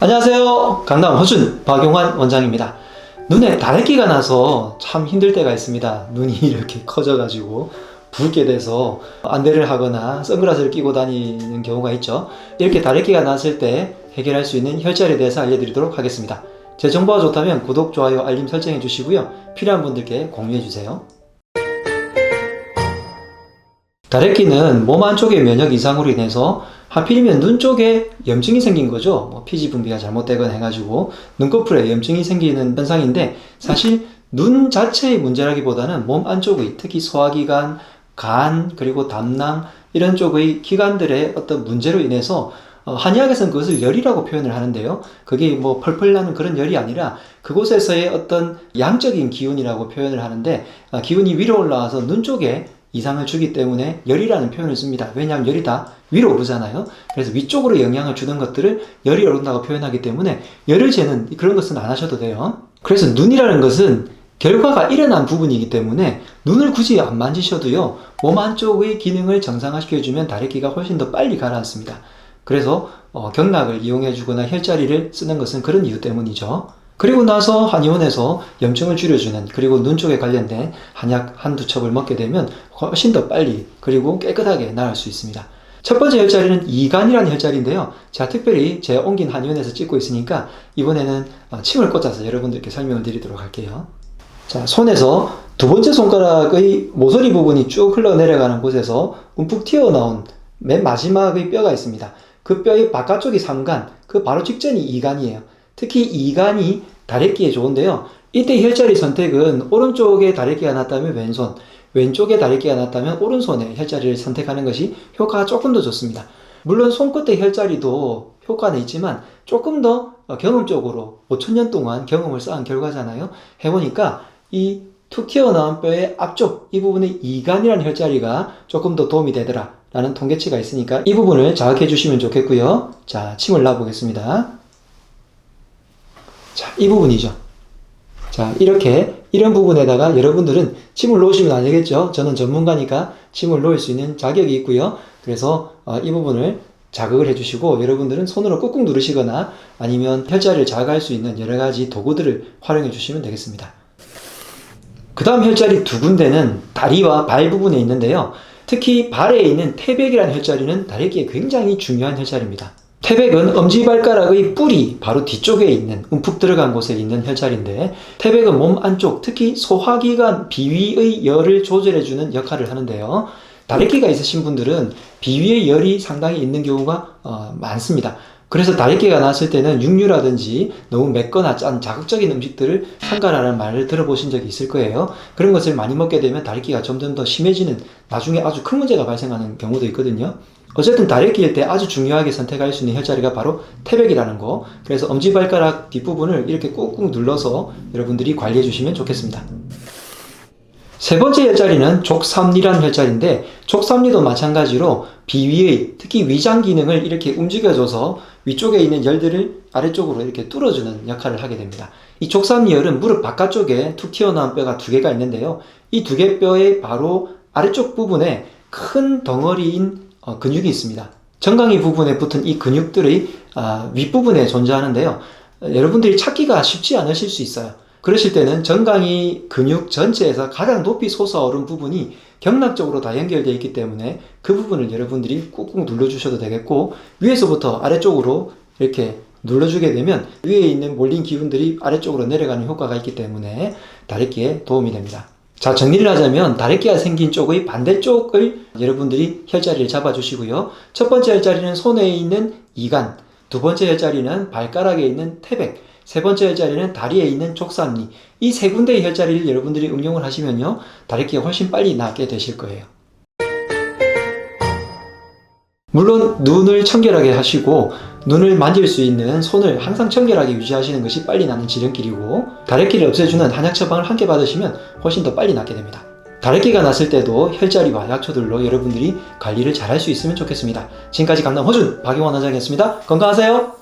안녕하세요. 강남 허준 박용환 원장입니다. 눈에 다래끼가 나서 참 힘들 때가 있습니다. 눈이 이렇게 커져가지고 붉게 돼서 안대를 하거나 선글라스를 끼고 다니는 경우가 있죠. 이렇게 다래끼가 났을 때 해결할 수 있는 혈자리에 대해서 알려드리도록 하겠습니다. 제 정보가 좋다면 구독, 좋아요, 알림 설정해 주시고요. 필요한 분들께 공유해 주세요. 다래끼는 몸 안쪽의 면역 이상으로 인해서 하필이면 눈 쪽에 염증이 생긴 거죠. 피지 분비가 잘못되거나 해가지고 눈꺼풀에 염증이 생기는 현상인데, 사실 눈 자체의 문제라기보다는 몸 안쪽의, 특히 소화기관, 간, 그리고 담낭 이런 쪽의 기관들의 어떤 문제로 인해서 한의학에서는 그것을 열이라고 표현을 하는데요. 그게 뭐 펄펄 나는 그런 열이 아니라 그곳에서의 어떤 양적인 기운이라고 표현을 하는데, 기운이 위로 올라와서 눈 쪽에 이상을 주기 때문에 열이라는 표현을 씁니다. 왜냐하면 열이 다 위로 오르잖아요. 그래서 위쪽으로 영향을 주는 것들을 열이 오른다고 표현하기 때문에 열을 재는 그런 것은 안 하셔도 돼요. 그래서 눈이라는 것은 결과가 일어난 부분이기 때문에 눈을 굳이 안 만지셔도요, 몸 안쪽의 기능을 정상화시켜주면 다래끼가 훨씬 더 빨리 가라앉습니다. 그래서 경락을 이용해 주거나 혈자리를 쓰는 것은 그런 이유 때문이죠. 그리고 나서 한의원에서 염증을 줄여주는, 그리고 눈 쪽에 관련된 한약 한두 첩을 먹게 되면 훨씬 더 빨리 그리고 깨끗하게 나을 수 있습니다. 첫 번째 혈자리는 이간이라는 혈자리인데요. 제가 특별히 제 옮긴 한의원에서 찍고 있으니까 이번에는 침을 꽂아서 여러분들께 설명을 드리도록 할게요. 자, 손에서 두 번째 손가락의 모서리 부분이 쭉 흘러내려가는 곳에서 움푹 튀어나온 맨 마지막의 뼈가 있습니다. 그 뼈의 바깥쪽이 삼간, 그 바로 직전이 이간이에요. 특히 이간이 다래끼에 좋은데요. 이때 혈자리 선택은 오른쪽에 다래끼가 났다면 왼손, 왼쪽에 다래끼가 났다면 오른손에 혈자리를 선택하는 것이 효과가 조금 더 좋습니다. 물론 손끝의 혈자리도 효과는 있지만 조금 더 경험적으로 5000년 동안 경험을 쌓은 결과잖아요. 해보니까 이 툭 튀어나온 뼈의 앞쪽 이 부분에 이간이라는 혈자리가 조금 더 도움이 되더라 라는 통계치가 있으니까 이 부분을 자극해 주시면 좋겠고요. 자, 침을 놔보겠습니다. 자, 이 부분이죠. 자, 이런 부분에다가 여러분들은 침을 놓으시면 안 되겠죠. 저는 전문가니까 침을 놓을 수 있는 자격이 있고요. 그래서 이 부분을 자극을 해주시고, 여러분들은 손으로 꾹꾹 누르시거나 아니면 혈자리를 자극할 수 있는 여러 가지 도구들을 활용해 주시면 되겠습니다. 그 다음 혈자리 두 군데는 다리와 발 부분에 있는데요. 특히 발에 있는 태백이라는 혈자리는 다래끼에 굉장히 중요한 혈자리입니다. 태백은 엄지발가락의 뿌리 바로 뒤쪽에 있는 움푹 들어간 곳에 있는 혈자리인데, 태백은 몸 안쪽, 특히 소화기관 비위의 열을 조절해주는 역할을 하는데요. 다래끼가 있으신 분들은 비위의 열이 상당히 있는 경우가 많습니다. 그래서 다래끼가 났을 때는 육류라든지 너무 맵거나 짠 자극적인 음식들을 삼가라는 말을 들어보신 적이 있을 거예요. 그런 것을 많이 먹게 되면 다래끼가 점점 더 심해지는, 나중에 아주 큰 문제가 발생하는 경우도 있거든요. 어쨌든 다래끼일 때 아주 중요하게 선택할 수 있는 혈자리가 바로 태백이라는 거. 그래서 엄지발가락 뒷부분을 이렇게 꾹꾹 눌러서 여러분들이 관리해 주시면 좋겠습니다. 세 번째 혈자리는 족삼리라는 혈자리인데, 족삼리도 마찬가지로 비위의, 특히 위장 기능을 이렇게 움직여줘서 위쪽에 있는 열들을 아래쪽으로 이렇게 뚫어주는 역할을 하게 됩니다. 이 족삼리열은 무릎 바깥쪽에 툭 튀어나온 뼈가 두 개가 있는데요. 이 두 개 뼈의 바로 아래쪽 부분에 큰 덩어리인 근육이 있습니다. 정강이 부분에 붙은 이 근육들의 윗부분에 존재하는데요. 여러분들이 찾기가 쉽지 않으실 수 있어요. 그러실 때는 정강이 근육 전체에서 가장 높이 솟아오른 부분이 경락적으로 다 연결되어 있기 때문에 그 부분을 여러분들이 꾹꾹 눌러주셔도 되겠고, 위에서부터 아래쪽으로 이렇게 눌러주게 되면 위에 있는 몰린 기운들이 아래쪽으로 내려가는 효과가 있기 때문에 다래끼에 도움이 됩니다. 자, 정리를 하자면 다래끼가 생긴 쪽의 반대쪽을 여러분들이 혈자리를 잡아주시고요. 첫 번째 혈자리는 손에 있는 이간, 두 번째 혈자리는 발가락에 있는 태백, 세 번째 혈자리는 다리에 있는 족삼리, 이 세 군데의 혈자리를 여러분들이 응용을 하시면요, 다래끼가 훨씬 빨리 낫게 되실 거예요. 물론 눈을 청결하게 하시고 눈을 만질 수 있는 손을 항상 청결하게 유지하시는 것이 빨리 낫는 지름길이고, 다래끼를 없애주는 한약 처방을 함께 받으시면 훨씬 더 빨리 낫게 됩니다. 다래끼가 났을 때도 혈자리와 약초들로 여러분들이 관리를 잘 할 수 있으면 좋겠습니다. 지금까지 강남 허준 박용환 원장이었습니다. 건강하세요.